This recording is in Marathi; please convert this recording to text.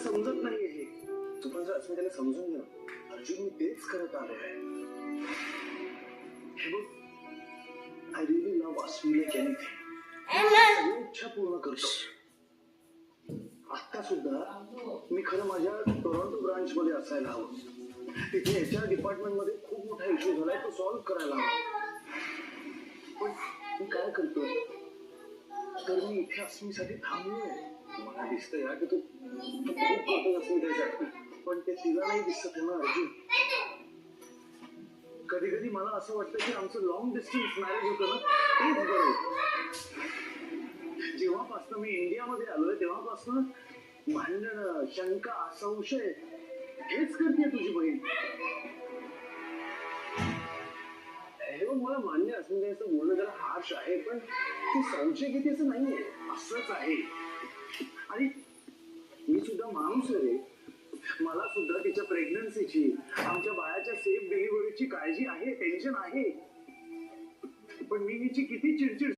समजत नाहीये हे. तू पण जर अस्मिताला समजून घे अर्जुन, मी तेच करत आलोय. हे बघ, I really love Asmi like anything. इच्छा पूर्ण करतो. आता सुद्धा मी खरं माझ्या टोरंटो ब्रांच मध्ये असायला हवं. तिथे HR डिपार्टमेंट मध्ये खूप मोठा इश्यू झालाय, तो सॉल्व्ह करायला हवा. पण मी काय करतोय, तर मी इथे अस्मीसाठी थांबलोय. मला दिसतंय की तू खूप करतो अस्मितेसाठी, पण ते तिला नाही दिसत आहे ना अर्जुन. कधी कधी मला असं वाटतं की आमचं लॉंग डिस्टन्स मॅरेज होतं ना, तेच बरं होतं. जेव्हापासून मी इंडियामध्ये आलोय तेव्हापासून भांडण, शंका, संशय हेच करते तुझी बहीण. हे बघ, मला मान्य अस्मितेचं बोलणं जरा हार्श आहे, पण ती संशय घेते असं नाहीये, असंच आहे. आणि मी सुद्धा माणूस आहे रे. मला सुद्धा तिच्या प्रेग्नन्सीची, आमच्या बाळाच्या सेफ डिलिव्हरीची काळजी आहे, टेन्शन आहे. पण मी हिची किती चिडचिड